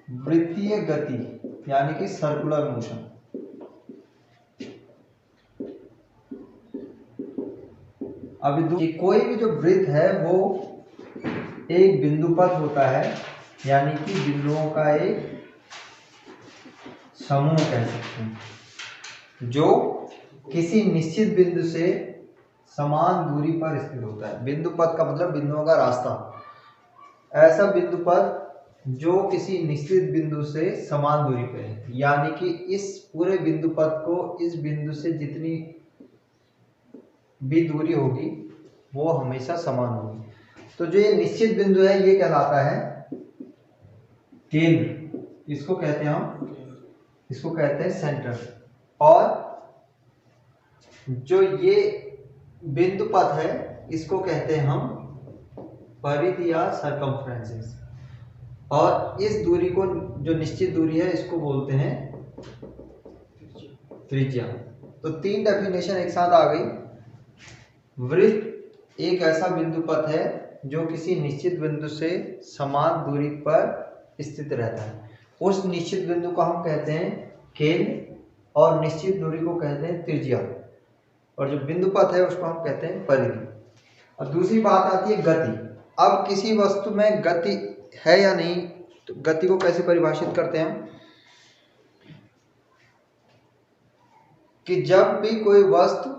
वृत्तीय गति यानी कि सर्कुलर मोशन। अभी कोई भी जो वृत्त है वो एक बिंदुपथ होता है, यानी कि बिंदुओं का एक समूह कह सकते हैं, जो किसी निश्चित बिंदु से समान दूरी पर स्थित होता है। बिंदुपथ का मतलब बिंदुओं का रास्ता। ऐसा बिंदुपथ जो किसी निश्चित बिंदु से समान दूरी पर है, यानी कि इस पूरे बिंदुपथ को इस बिंदु से जितनी भी दूरी होगी वो हमेशा समान होगी। तो जो ये निश्चित बिंदु है ये कहलाता है केंद्र। इसको कहते हैं इसको कहते हैं सेंटर। और जो ये बिंदुपथ है इसको कहते हैं हम परिधि या सरकमफ्रेंसेस। और इस दूरी को, जो निश्चित दूरी है, इसको बोलते हैं त्रिज्या। तो 3 डेफिनेशन एक साथ आ गई। वृत्त एक ऐसा बिंदुपथ है जो किसी निश्चित बिंदु से समान दूरी पर स्थित रहता है। उस निश्चित बिंदु को हम कहते हैं केंद्र और निश्चित दूरी को कहते हैं त्रिज्या। और जो बिंदुपथ है उसको हम कहते हैं परिधि। अब दूसरी बात आती है गति। अब किसी वस्तु में गति है या नहीं, तो गति को कैसे परिभाषित करते हैं हम, कि जब भी कोई वस्तु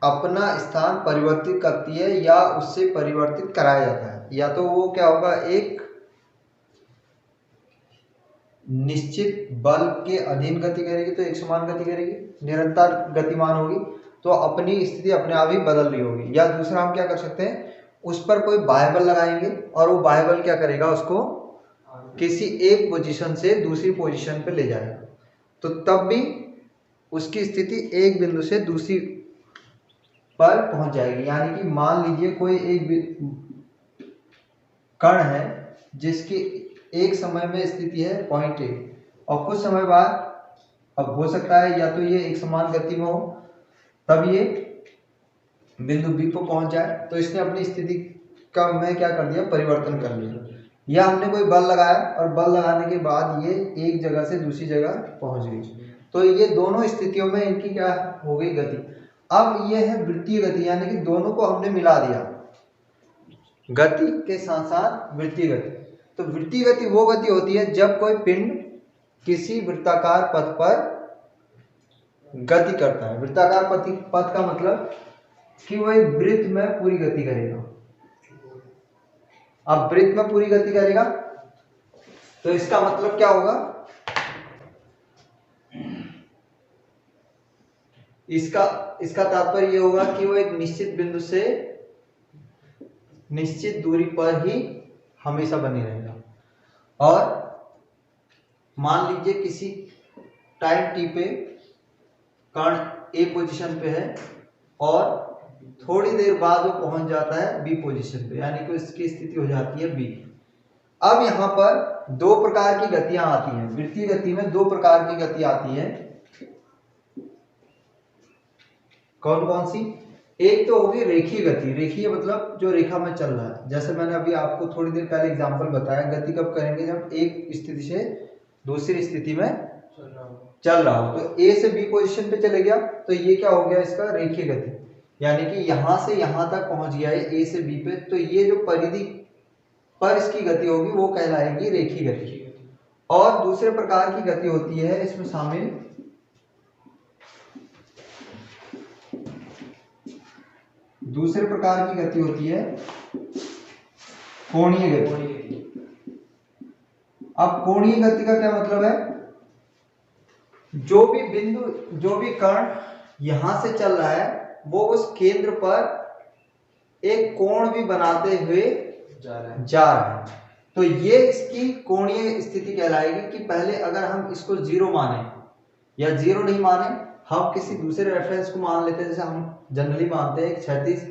अपना स्थान परिवर्तित करती है या उससे परिवर्तित कराया जाता है, या तो वो क्या होगा, एक निश्चित बल के अधीन गति करेगी तो एक समान गति करेगी, निरंतर गतिमान होगी, तो अपनी स्थिति अपने आप ही बदल रही होगी। या दूसरा हम क्या कर सकते हैं, उस पर कोई बाह्य बल लगाएंगे और वो बाह्य बल क्या करेगा, उसको किसी एक पोजीशन से दूसरी पोजीशन पे ले जाएगा, तो तब भी उसकी स्थिति एक बिंदु से दूसरी पर पहुंच जाएगी। यानी कि मान लीजिए कोई एक कण है जिसकी एक समय में स्थिति है पॉइंट ए, और कुछ समय बाद, अब हो सकता है या तो ये एक समान गति में हो तब ये बिंदु बी पर पहुंच जाए, तो इसने अपनी स्थिति का में क्या कर दिया, परिवर्तन कर लिया। या हमने कोई बल लगाया और बल लगाने के बाद ये एक जगह से दूसरी जगह पहुंच गई, तो ये दोनों स्थितियों में इनकी क्या हो गई, गति। अब ये है वृत्तीय गति, यानी कि दोनों को हमने मिला दिया, गति के साथ साथ वृत्तीय गति। तो वृत्तीय गति वो गति होती है जब कोई पिंड किसी वृत्ताकार पथ पर गति करता है। वृत्ताकार पथ का मतलब कि वो एक वृत्त में पूरी गति करेगा। अब वृत्त में पूरी गति करेगा तो इसका मतलब क्या होगा, इसका तात्पर्य ये होगा कि वो एक निश्चित बिंदु से निश्चित दूरी पर ही हमेशा बनी रहेगा। और मान लीजिए किसी टाइम टी पे कण ए पोजीशन पे है और थोड़ी देर बाद वो पहुंच जाता है बी पोजीशन पे, यानी कि उसकी स्थिति हो जाती है बी। अब यहाँ पर 2 प्रकार की गतियां आती हैं। वृत्तीय गति में 2 प्रकार की गति आती है। कौन कौन सी? एक तो होगी रेखीय गति। रेखीय मतलब जो रेखा में चल रहा है। जैसे मैंने अभी आपको थोड़ी देर पहले एग्जांपल बताया, गति कब करेंगे, जब एक स्थिति से दूसरी स्थिति में चल रहा हो। तो ए से बी पोजीशन पे चले गया तो ये क्या हो गया, इसका रेखीय गति, यानी कि यहां से यहां तक पहुंच गया है ए से बी पे, तो ये जो परिधि पर इसकी गति होगी वो कहलाएगी रेखीय गति। और दूसरे प्रकार की गति होती है इसमें शामिल दूसरे प्रकार की गति होती है कोणीय गति। अब कोणीय गति का क्या मतलब है, जो भी बिंदु, जो भी कण यहां से चल रहा है वो उस केंद्र पर एक कोण भी बनाते हुए जा रहा है। तो ये इसकी कोणीय स्थिति कहलाएगी कि पहले अगर हम इसको 0 माने या 0 नहीं माने, हम किसी दूसरे रेफरेंस को मान लेते हैं। जैसे हम जनरली मानते हैं क्षैतिज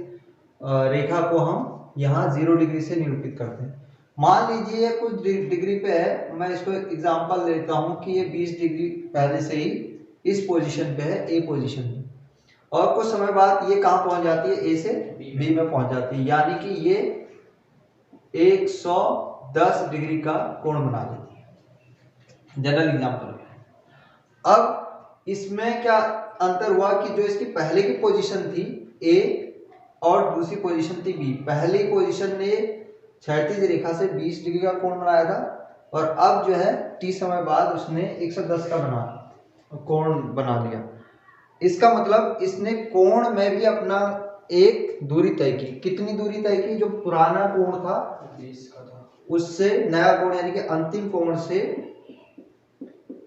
रेखा को हम यहाँ 0 डिग्री से निरूपित करते हैं। मान लीजिए ये कुछ डिग्री पे है, मैं इसको एग्जांपल लेता हूँ कि ये 20 डिग्री पहले से ही इस पोजीशन पे है, ए पोजीशन पे, और कुछ समय बाद ये कहाँ पहुंच जाती है, ए से बी में पहुंच जाती है, यानी कि ये 110 डिग्री का कोण बना लेती है। General example. अब इसमें क्या अंतर हुआ कि जो इसकी पहले की पोजीशन थी ए और दूसरी पोजीशन थी बी, पहली पोजीशन ने क्षैतिज रेखा से 20 डिग्री का कोण बनाया था और अब जो है टी समय बाद उसने 110 का कोण बना लिया। इसका मतलब इसने कोण में भी अपना एक दूरी तय की। कितनी दूरी तय की? जो पुराना कोण था 20 का था उससे नया कोण यानी कि अंतिम कोण से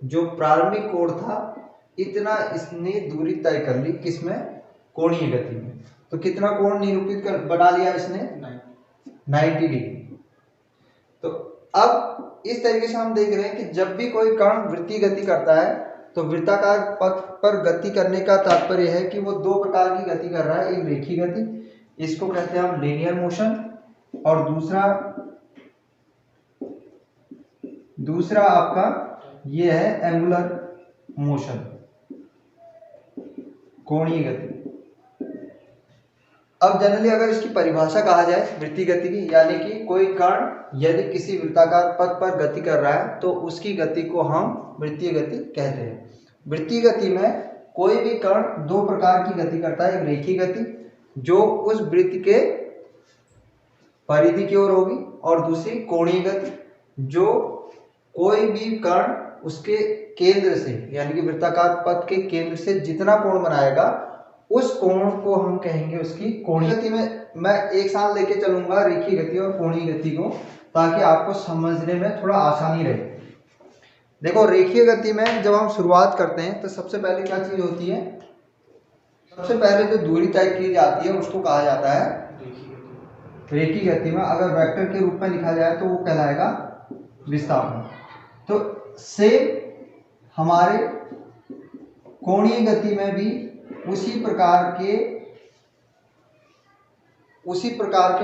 जो प्रारंभिक कोण था इतना इसने दूरी तय कर ली। किसमें? कोणीय गति में। तो कितना कोण निरूपित कर बना लिया इसने? 90 डिग्री। तो अब इस तरीके से हम देख रहे हैं कि जब भी कोई कण वृत्तीय गति करता है तो वृत्ताकार पथ पर गति करने का तात्पर्य है कि वो दो प्रकार की गति कर रहा है। एक रेखीय गति, इसको कहते हैं हम लीनियर मोशन, और दूसरा आपका ये है एंगुलर मोशन, कोणीय गति। अब जनरली अगर इसकी परिभाषा कहा जाए वृत्तीय गति की, यानी कि कोई कण यदि किसी वृत्ताकार पथ पर गति कर रहा है तो उसकी गति को हम वृत्तीय गति कहते हैं। वृत्तीय गति में कोई भी कण दो प्रकार की गति करता है। एक रेखीय गति जो उस वृत्त के परिधि की ओर होगी, और दूसरी कोणीय गति जो कोई भी कण उसके केंद्र से यानी कि वृत्ताकार पथ के केंद्र से जितना कोण बनाएगा उस कोण को हम कहेंगे उसकी कोणीय गति। में मैं एक साथ लेके चलूंगा रेखीय गति और कोणीय गति को, ताकि आपको समझने में थोड़ा आसानी रहे। देखो, रेखीय गति में जब हम शुरुआत करते हैं तो सबसे पहले क्या चीज होती है? सबसे पहले जो दूरी तय की जाती है उसको कहा जाता है रेखीय गति में अगर वेक्टर के रूप में लिखा जाए तो वो कहलाएगा विस्थापन। तो सेम हमारे कोणीय गति में भी उसी प्रकार के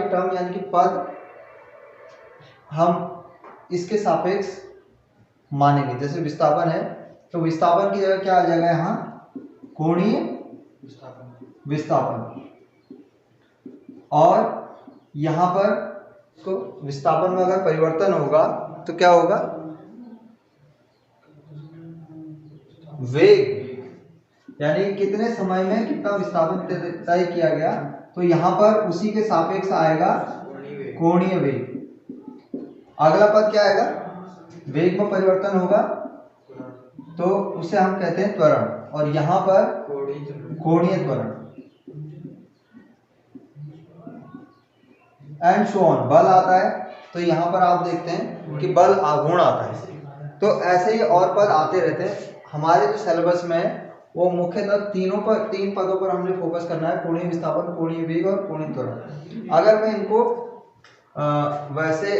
टर्म यानी कि पद हम इसके सापेक्ष मानेंगे। जैसे विस्थापन है तो विस्थापन की जगह क्या आ जाएगा? यहाँ कोणीय विस्थापन, और यहाँ पर तो विस्थापन में अगर परिवर्तन होगा तो क्या होगा? वेग, यानी कितने समय में कितना विस्थापन तय किया गया, तो यहाँ पर उसी के सापेक्ष आएगा कोणीय वेग। अगला पद क्या आएगा? वेग में परिवर्तन होगा तो उसे हम कहते हैं त्वरण, और यहाँ पर कोणीय त्वरण। And so on. बल आता है तो यहाँ पर आप देखते हैं कि बल आघूर्ण आता है। तो ऐसे ही और पद आते रहते हैं। हमारे जो सिलेबस में है वो मुख्यतः तीन पदों पर हमने फोकस करना है: कोणीय विस्थापन, कोणीय वेग और कोणीय त्वरण। अगर मैं इनको वैसे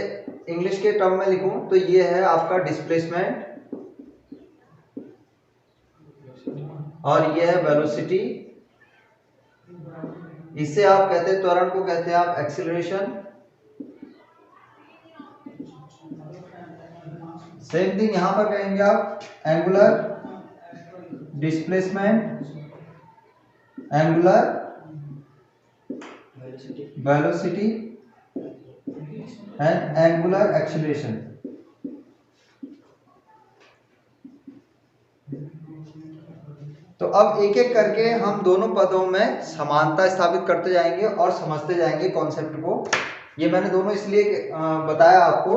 इंग्लिश के टर्म में लिखूं तो ये है आपका डिस्प्लेसमेंट, और ये है वेलोसिटी। इससे आप कहते हैं त्वरण को कहते हैं आप एक्सीलरेशन। सेम थिंग यहां पर कहेंगे आप angular displacement, angular velocity and angular acceleration. तो अब एक एक करके हम दोनों पदों में समानता स्थापित करते जाएंगे और समझते जाएंगे कॉन्सेप्ट को। ये मैंने दोनों इसलिए बताया आपको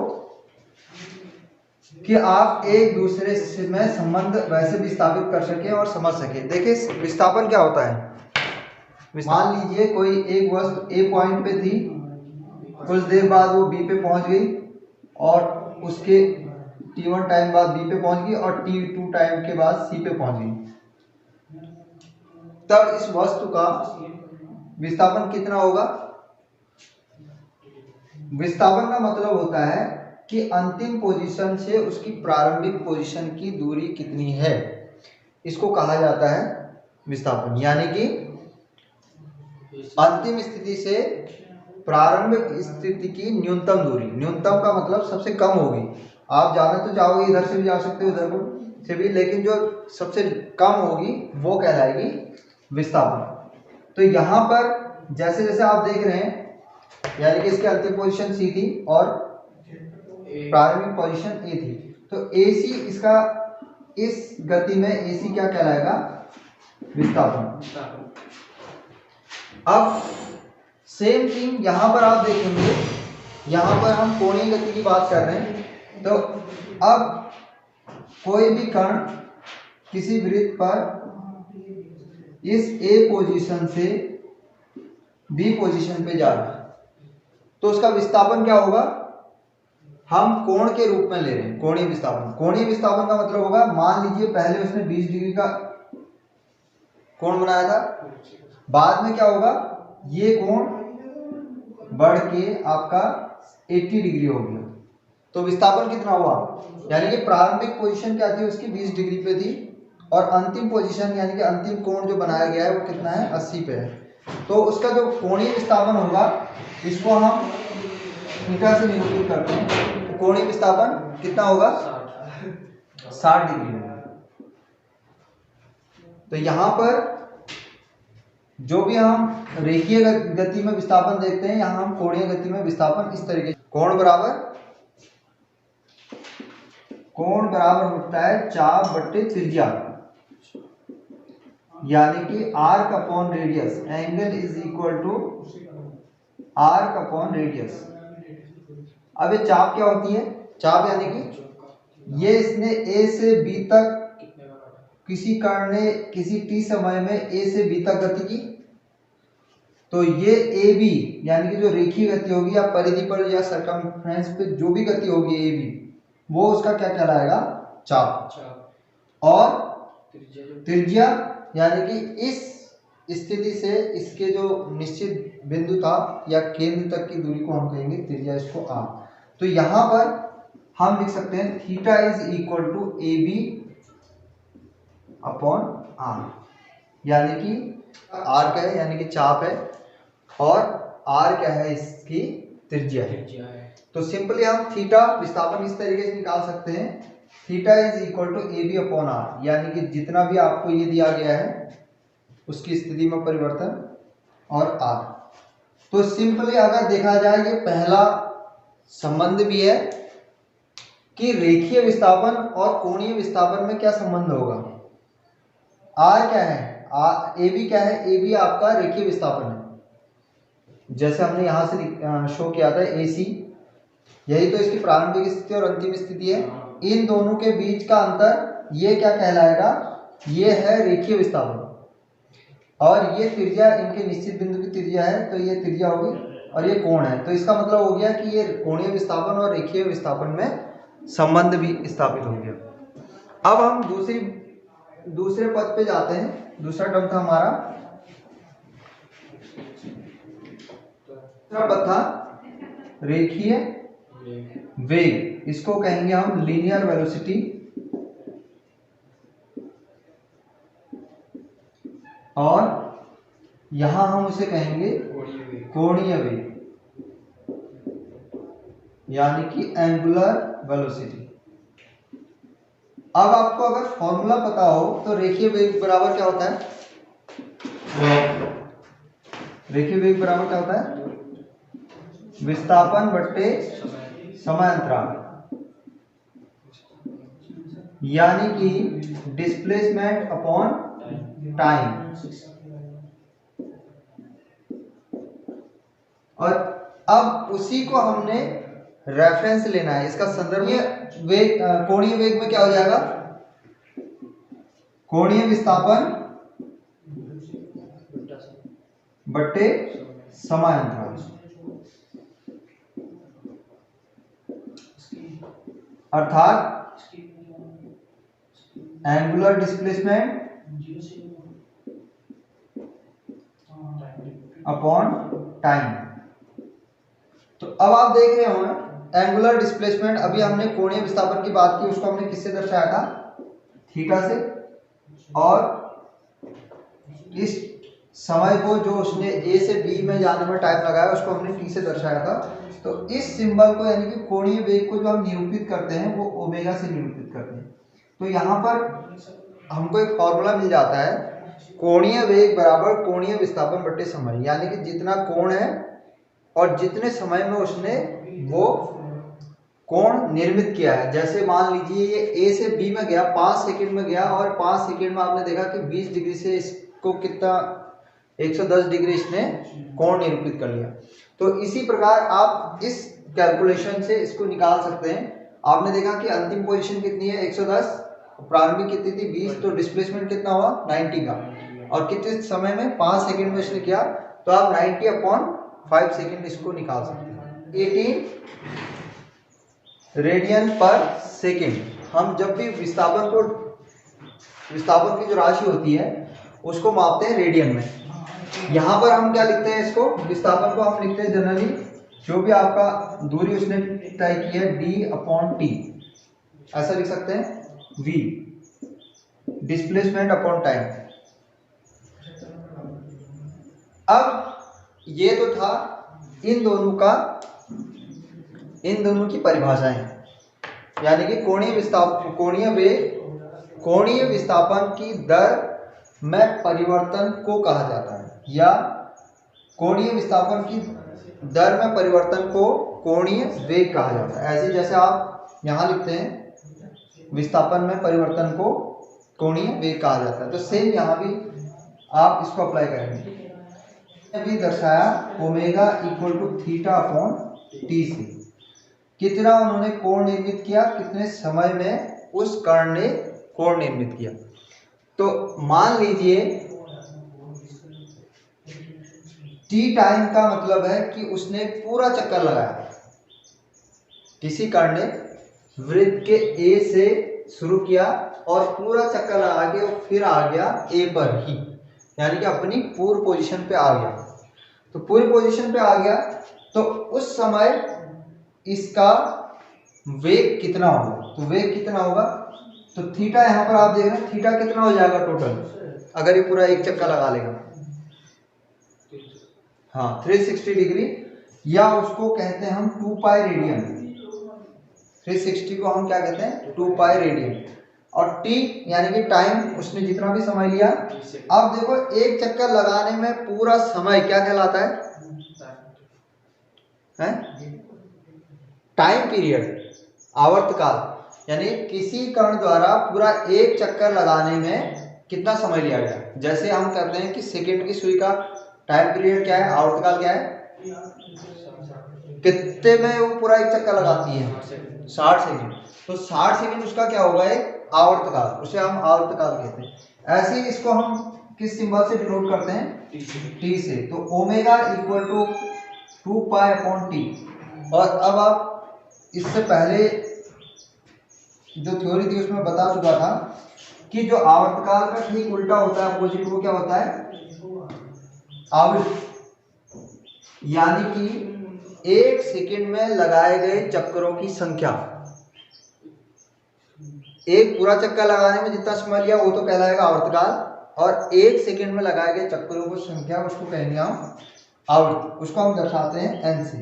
कि आप एक दूसरे से में संबंध वैसे भी स्थापित कर सके और समझ सके। देखिए, विस्थापन क्या होता है? मान लीजिए कोई एक वस्तु ए पॉइंट पे थी, कुछ देर बाद वो बी पे पहुंच गई, और उसके t1 टाइम बाद बी पे पहुंच गई, और t2 टाइम के बाद सी पे पहुंच गई। तब इस वस्तु का विस्थापन कितना होगा? विस्थापन का मतलब होता है कि अंतिम पोजीशन से उसकी प्रारंभिक पोजीशन की दूरी कितनी है, इसको कहा जाता है विस्थापन। यानी कि अंतिम स्थिति से प्रारंभिक स्थिति की न्यूनतम दूरी। न्यूनतम का मतलब सबसे कम होगी। आप जाना तो चाहोगे, इधर से भी जा सकते हो, उधर को से भी, लेकिन जो सबसे कम होगी वो कहलाएगी विस्थापन। तो यहाँ पर जैसे जैसे आप देख रहे हैं, यानी कि इसकी अंतिम पोजीशन सी थी और प्रारंभिक पोजीशन ए थी, तो AC इसका इस गति में AC क्या कहलाएगा? विस्थापन। अब सेम थिंग यहां पर आप देखेंगे, यहां पर हम कोणीय गति की बात कर रहे हैं। तो अब कोई भी कण किसी वृत्त पर इस A पोजीशन से B पोजीशन पे जा रहा है, तो उसका विस्थापन क्या होगा? हम कोण के रूप में ले रहे हैं कोणीय विस्थापन। कोणीय विस्थापन का मतलब होगा, मान लीजिए पहले उसने 20 डिग्री का कोण बनाया था, बाद में क्या होगा, ये कोण बढ़ के आपका 80 डिग्री हो गया, तो विस्थापन कितना हुआ? यानी कि प्रारंभिक पोजीशन क्या थी उसकी? 20 डिग्री पे थी, और अंतिम पोजीशन यानी कि अंतिम कोण जो बनाया गया है वो कितना है? 80 पे है। तो उसका जो कोणीय विस्थापन होगा, इसको हम थीटा से निरूपित करते हैं। तो कोणीय विस्थापन कितना होगा? 60 डिग्री होगा। तो यहां पर जो भी हम रेखीय गति में विस्थापन देखते हैं, यहां हम कोणीय गति में विस्थापन इस तरीके से, कोण बराबर होता है चाप बट्टे त्रिज्या, यानी कि arc upon radius. Angle is equal to arc upon radius. अब ये चाप क्या होती है? चाप यानी कि ये इसने A से B तक किसी कण ने किसी t समय में A से B तक गति की, तो ये AB यानी कि जो रेखीय गति होगी या परिधि पर या सरकमफ्रेंस पे जो भी गति होगी AB, वो उसका क्या कहलाएगा? चाप। और त्रिज्या यानी कि इस स्थिति से इसके जो निश्चित बिंदु था या केंद्र तक की दूरी को हम कहेंगे त्रिज्या, इसको r। तो यहां पर हम लिख सकते हैं theta is equal to AB upon r, यानी कि r क्या है? यानी कि चाप है, और r क्या है? इसकी त्रिज्या है। तो सिंपली हम थीटा विस्थापन इस तरीके से निकाल सकते हैं, theta is equal to AB upon r, यानी कि जितना भी आपको ये दिया गया है उसकी स्थिति में परिवर्तन और r। तो सिंपली अगर देखा जाए, ये पहला संबंध भी है कि रेखीय विस्थापन और कोणीय विस्थापन में क्या संबंध होगा। r क्या है? AB क्या है? AB आपका रेखीय विस्थापन है, जैसे हमने यहां से शो किया था AC, यही तो इसकी प्रारंभिक स्थिति और अंतिम स्थिति है। इन दोनों के बीच का अंतर ये क्या कहलाएगा? ये है रेखीय विस्थापन, और ये त्रिज्या इनके निश्चित बिंदु की त्रिज्या है, तो ये त्रिज्या होगी, और ये कोण है। तो इसका मतलब हो गया कि ये कोणीय विस्थापन और रेखीय विस्थापन में संबंध भी स्थापित हो गया। अब हम दूसरे पद पे जाते हैं। दूसरा टर्म था हमारा, दूसरा पद था रेखीय वेग, इसको कहेंगे हम लीनियर वेलोसिटी, और यहां हम उसे कहेंगे कोणीय वेग, यानी कि एंगुलर वेलोसिटी। अब आपको अगर फॉर्मूला पता हो तो रेखीय वेग बराबर क्या होता है? रेखीय वेग बराबर क्या होता है? विस्थापन बट्टे समय अंतराल, यानी कि डिस्प्लेसमेंट अपॉन टाइम। और अब उसी को हमने रेफरेंस लेना है, इसका संदर्भ वेग, कोणीय वेग में क्या हो जाएगा? कोणीय विस्थापन बट्टे समय अंतराल, अर्थात एंगुलर डिस्प्लेसमेंट अपॉन टाइम। तो अब आप देख रहे हो ना, एंगुलर डिस्प्लेसमेंट, अभी हमने कोणीय विस्थापन की बात की, उसको हमने किससे दर्शाया था? थीटा से। और इस समय को जो उसने A से B में जाने में टाइम लगाया उसको हमने T से दर्शाया था। तो इस सिंबल को यानी कि कोणीय वेग को जो हम निरूपित करते हैं वो ओमेगा से निरूपित करते हैं। तो यहाँ पर हमको एक फॉर्मूला मिल जाता है, कोणीय वेग बराबर कोणीय विस्थापन बट्टे समय, यानी कि जितना कोण है और जितने समय में उसने वो कोण निर्मित किया है। जैसे मान लीजिए ये ए से बी में गया, 5 सेकंड में गया और 5 सेकंड में आपने देखा कि 20 डिग्री से इसको कितना 110 डिग्री इसने कोण निरूपित कर लिया। तो इसी प्रकार आप इस कैलकुलेशन से इसको निकाल सकते हैं। आपने देखा कि अंतिम पोजीशन कितनी है 110, प्रारंभिक कितनी थी 20, तो डिस्प्लेसमेंट कितना हुआ 90 का, और कितने समय में 5 सेकंड में इसने किया, तो आप 90/5 सेकंड इसको निकाल सकते हैं। 18 रेडियन पर सेकंड। हम जब भी विस्थापन की जो राशि होती है उसको मापते हैं रेडियन में। यहाँ पर हम क्या लिखते हैं, इसको विस्थापन को हम लिखते हैं जनरली, जो भी आपका दूरी उसने तय की है d/t, ऐसा लिख सकते हैं v, डिस्प्लेसमेंट अपॉन टाइम। अब ये तो था इन दोनों की परिभाषाएं, यानी कि कोणीय विस्थापन की दर में परिवर्तन को कहा जाता है, या कोणीय विस्थापन की दर में परिवर्तन को कोणीय वेग कहा जाता है। ऐसे जैसे आप यहाँ लिखते हैं विस्थापन में परिवर्तन को कोणीय वेग कहा जाता है, तो सेम यहाँ भी आप इसको अप्लाई करेंगे। भी दर्शाया ओमेगा इक्वल टू θ/t से कितना उन्होंने कोण निर्मित किया, कितने समय में उस कण ने कोण निर्मित किया। तो मान लीजिए t टाइम का मतलब है कि उसने पूरा चक्कर लगाया, किसी कण ने वृत्त के A से शुरू किया और पूरा चक्कर लगा के फिर आ गया A पर ही, यानी कि अपनी पूर्व पोजीशन पे आ गया। तो पूरी पोजीशन पे आ गया तो उस समय इसका वेग कितना होगा, तो वेग कितना होगा, तो थीटा यहाँ पर आप देख रहे हैं थीटा कितना हो जाएगा टोटल, अगर ये पूरा एक चक्कर लगा लेगा, हाँ 360 डिग्री, या उसको कहते हैं हम 2π रेडियन। 360 को हम क्या कहते हैं 2π रेडियन, और t यानी कि टाइम उसने जितना भी समय लिया। अब देखो एक चक्कर लगाने में पूरा समय क्या कहलाता है टाइम पीरियड, आवर्तकाल, यानी किसी कण द्वारा पूरा एक चक्कर लगाने में कितना समय लिया गया। जैसे हम कहते हैं कि सेकंड की सुई का टाइम पीरियड क्या है, आवर्तकाल क्या है, कितने में वो पूरा एक चक्कर लगाती है 60 सेकंड, तो 60 सेकंड उसका क्या होगा एक आवर्तकाल, उसे हम आवर्तकाल कहते हैं। ऐसे ही इसको हम किस सिंबल से डिनोट करते हैं t से, तो ओमेगा इक्वल टू 2π/t। और अब आप इससे पहले जो थ्योरी थी उसमें बता चुका था कि जो आवर्तकाल का ठीक उल्टा होता है अपोजिट, वो क्या होता है आवृत्त, यानी कि एक सेकंड में लगाए गए चक्करों की संख्या, एक पूरा चक्कर लगाने में जितना समय लिया वो तो कहलाएगा आवर्तकाल, और एक सेकंड में लगाए गए चक्करों की संख्या उसको कहेंगे हम आवृत्ति, उसको हम दर्शाते हैं n से।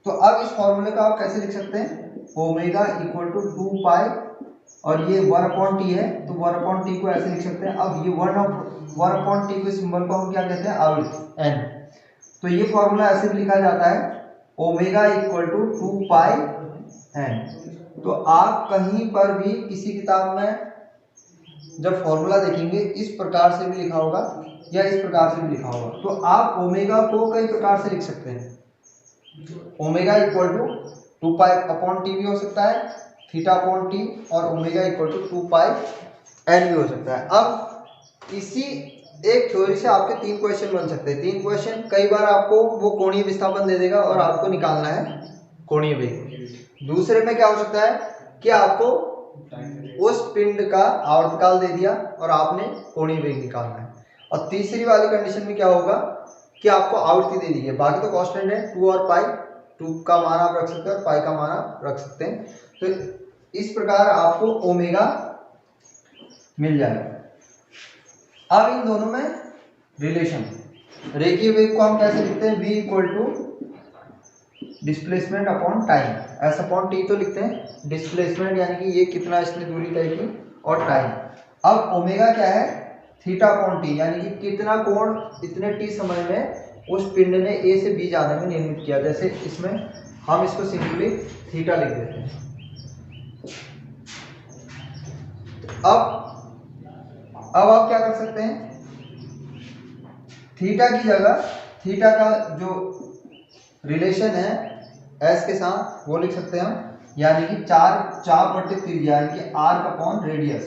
तो अब इस फॉर्मूले का आप कैसे लिख सकते हैं, ओमेगा इक्वल टू 2π, और ये 1/t है तो 1/t को ऐसे लिख सकते हैं। अब ये 1/t के सिंबल को हम क्या कहते हैं आवृत्ति n, तो ये फॉर्मूला ऐसे भी लिखा जाता है ओमेगा इक्वल टू 2πn। तो आप कहीं पर भी किसी किताब में जब फॉर्मूला देखेंगे इस प्रकार से भी लिखा होगा या इस प्रकार से भी लिखा होगा, तो आप ओमेगा को कई प्रकार से लिख सकते हैं। ओमेगा इक्वल टू 2π/t भी हो सकता है, θ/t, और ओमेगा इक्वल टू 2πn भी हो सकता है। अब इसी एक थ्योरी से आपके 3 क्वेश्चन बन सकते हैं। 3 क्वेश्चन, कई बार आपको वो कोणीय विस्थापन दे देगा और आपको निकालना है कोणीय वेग। दूसरे में क्या हो सकता है कि आपको उस पिंड का आवर्तकाल दे दिया और आपने कोणीय वेग निकालना है। और तीसरी वाली कंडीशन में क्या होगा कि आपको आवृत्ति दे दी है, बाकी तो कांस्टेंट है 2 और पाई, 2 का मान आप रख सकते हैं और पाई का मान आप रख सकते हैं। तो इस प्रकार आपको ओमेगा मिल जाएगा। अब इन दोनों में रिलेशन, रेखीय वेग को हम कैसे लिखते हैं, v equal to displacement upon time, S upon T तो लिखते हैं, डिस्प्लेसमेंट यानी कि ये कितना इसने दूरी तय की, और टाइम। अब ओमेगा क्या है θ/t, यानी कि कितना कोण इतने t समय में उस पिंड ने a से b जाने में निर्मित किया। जैसे इसमें हम इसको सिंपली थीटा लिख देते हैं। अब आप क्या कर सकते हैं, थीटा की जगह थीटा का जो रिलेशन है एस के साथ वो लिख सकते हैं हम, यानी कि चाप बटे त्रिज्या यानी कि आर्क अपॉन रेडियस।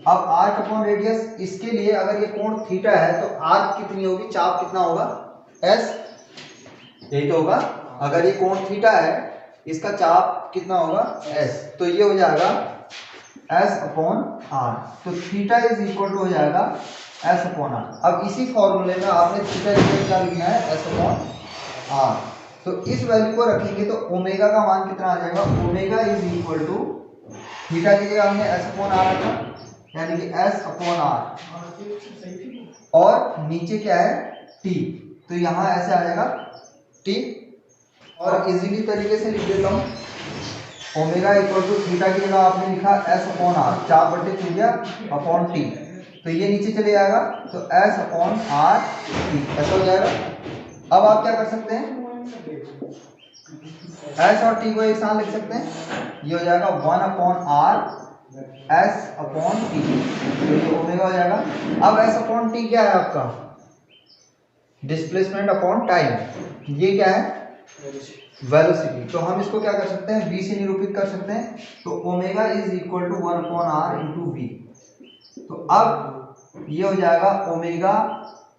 अब आर्क अपॉन रेडियस, इसके लिए अगर ये कोण थीटा है तो आर्क कितनी होगी, चाप कितना होगा, एस, यही तो होगा। अगर ये कोण थीटा है इसका चाप कितना होगा, एस, तो ये हो जाएगा एस अपॉन आर। तो थीटा इज इक्वल टू हो जाएगा एस अपॉन आर। अब इसी फॉर्मूले में आपने थीटा इक्वल क्या लिखना है, एस अपॉन आर। तो इस वैल्यू को रखेंगे तो ओमेगा का मान कितना आ जाएगा, omega is equal to, theta की जगह हमने एस अपॉन आर रखा, यानी कि एस अपॉन आर, और नीचे क्या है, टी, तो यहाँ ऐसे आ जाएगा टी। और इजीली तरीके से लिख देता हूँ, ओमेगा इक्वल टू थीटा की जगह आपने लिखा एस अपॉन आर, चाप बटे त्रिज्या अपॉन टी, तो ये नीचे चले जाएगा, तो एस अपॉन आर टी ऐसा हो जाएगा। अब आप क्या कर सकते हैं, एस और टी को एक साथ लिख सकते हैं, ये हो जाएगा 1 upon R S upon T, तो ये ओमेगा हो जाएगा। अब एस अपॉन टी क्या है आपका, डिस्प्लेसमेंट अपॉन टाइम, ये क्या है, वेलोसिटी। तो हम इसको क्या कर सकते हैं, v से निरूपित कर सकते हैं, तो omega is equal to 1 upon R into V. तो अब ये हो जाएगा omega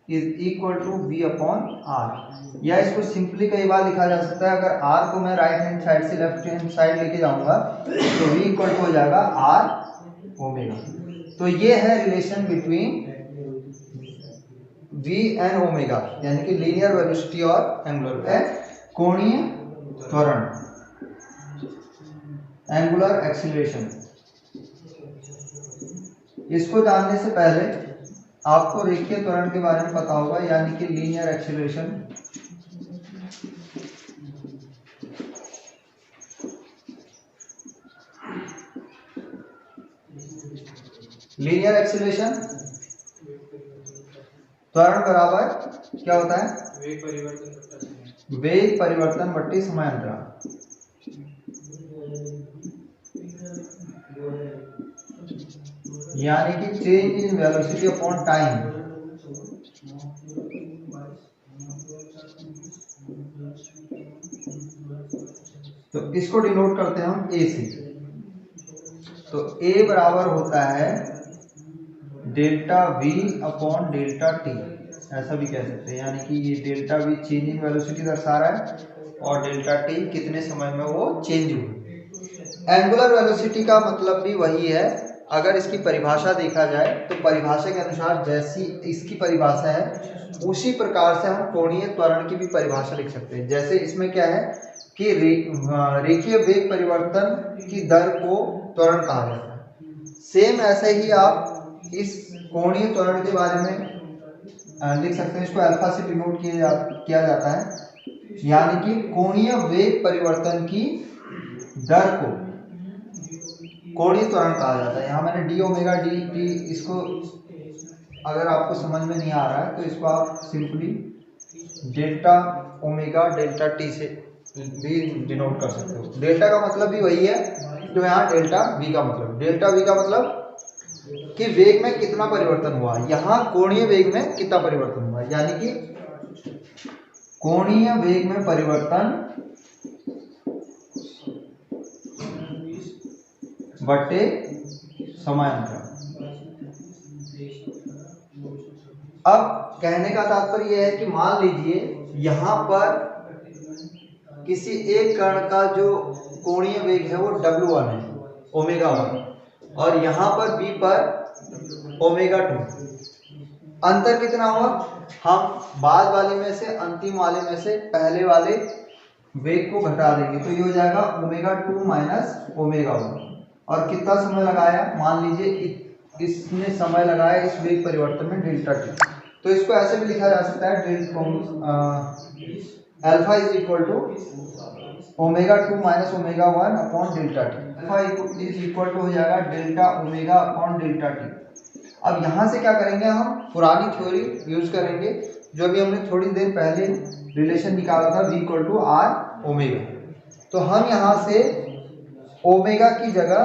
is equal to V upon R, या इसको सिंपली कई बार लिखा जा सकता है, अगर आर को मैं राइट हैंड साइड से लेफ्ट हैंड साइड लेके जाऊंगा तो वी इक्वल टू हो जाएगा आर ओमेगा। तो ये है relation between v and omega, यानी कि लीनियर वेलोसिटी और एंगुलर है, कोणीय त्वरण, एंगुलर एक्सीलरेशन। इसको जानने से पहले आपको रेखीय त्वरण के बारे में पता होगा, यानी कि लीनियर एक्सीलरेशन। लीनियर एक्सीलरेशन त्वरण बराबर क्या होता है, वेग परिवर्तन बट्टे समयांतराल। यानी कि change in velocity upon time. तो इसको डिनोट करते हैं हम ए से, तो ए बराबर होता है delta we upon delta T, ऐसा भी कह सकते हैं, यानी कि ये delta we change in velocity दर्शा रहा है और डेल्टा टी कितने समय में वो चेंज हुई। एंगुलर वेलोसिटी का मतलब भी वही है। अगर इसकी परिभाषा देखा जाए तो परिभाषा के अनुसार जैसी इसकी परिभाषा है उसी प्रकार से हम कोणीय त्वरण की भी परिभाषा लिख सकते हैं। जैसे इसमें क्या है कि रेखीय वेग परिवर्तन की दर को त्वरण कहा जाता है, सेम ऐसे ही आप इस कोणीय त्वरण के बारे में लिख सकते हैं। इसको अल्फा से डिनोट किया जाता है, यानी कि कोणीय वेग परिवर्तन की दर को कोणीय त्वरण कहा जाता है। यहाँ मैंने डी ओमेगा डी टी, इसको अगर आपको समझ में नहीं आ रहा है तो इसको आप simply delta omega delta T से भी डिनोट कर सकते हो। डेल्टा का मतलब भी वही है जो यहाँ डेल्टा वी का मतलब। डेल्टा वी का मतलब कि वेग में कितना परिवर्तन हुआ, यहाँ कोणीय वेग में कितना परिवर्तन हुआ, यानी कि कोणीय वेग में परिवर्तन बटे समयांतराल। अब कहने का तात्पर्य यह है कि मान लीजिए यहाँ पर किसी एक कण का जो कोणीय वेग है वो w1 है, ओमेगा 1, और यहाँ पर b पर ओमेगा 2। अंतर कितना हुआ, हम बाद वाले में से अंतिम वाले में से पहले वाले वेग को घटा देंगे, तो ये हो जाएगा ओमेगा 2 माइनस ओमेगा 1। और कितना समय लगाया, मान लीजिए इसने समय लगाया इस वेग परिवर्तन में डेल्टा टी। तो इसको ऐसे भी लिखा जा सकता है alpha is equal to omega 2 minus omega 1 upon delta T. Alpha is equal to हो जाएगा delta omega upon delta T. अब यहाँ से क्या करेंगे, हम पुरानी थ्योरी यूज करेंगे जो अभी हमने थोड़ी देर पहले रिलेशन निकाला था, v equal to R omega. तो हम यहाँ से ओमेगा की जगह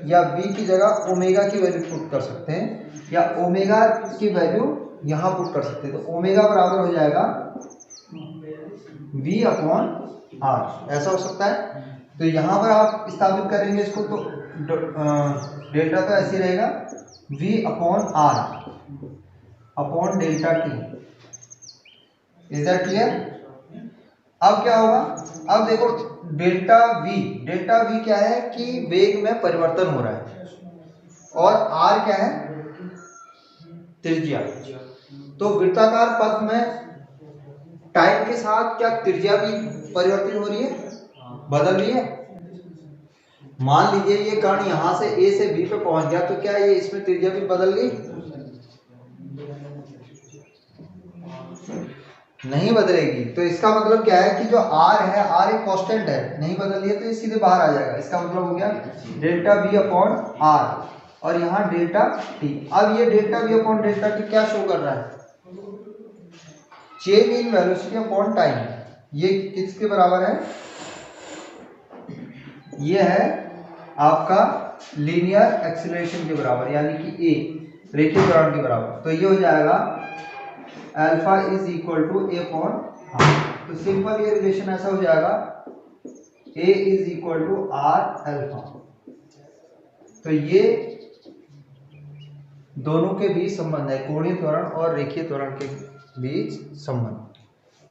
या v की जगह ओमेगा की वैल्यू पुट कर सकते हैं, या ओमेगा की वैल्यू यहाँ पुट कर सकते हैं। तो ओमेगा बराबर हो जाएगा v अपॉन r, ऐसा हो सकता है। तो यहाँ पर आप स्थापित करेंगे इसको, तो डेल्टा तो ऐसे रहेगा v upon r upon delta t। Is that clear? अब क्या होगा, अब देखो डेल्टा v क्या है कि वेग में परिवर्तन हो रहा है, और r क्या है, त्रिज्या। तो वृत्ताकार पथ में टाइम के साथ क्या त्रिज्या भी परिवर्तित हो रही है, बदल रही है? मान लीजिए ये कण यहां से A से B पे पहुंच गया, तो क्या ये इसमें त्रिज्या भी बदल गई? नहीं बदलेगी। तो इसका मतलब क्या है कि जो r है, r एक कांस्टेंट है, नहीं बदल रही है, तो ये सीधे बाहर आ जाएगा। इसका मतलब हो गया डेल्टा v अपॉन r, और यहाँ डेल्टा t। अब ये delta v upon delta t क्या शो कर रहा है, change in velocity upon time. ये किसके बराबर है, ये है आपका लीनियर एक्सीलरेशन के बराबर, यानी कि a रेखीय त्वरण के बराबर। तो ये हो जाएगा alpha is equal to a upon r। तो सिंपल ये रिलेशन ऐसा हो जाएगा a is equal to r alpha. तो ये दोनों के बीच संबंध है, कोणीय त्वरण और रेखीय त्वरण के बीच संबंध।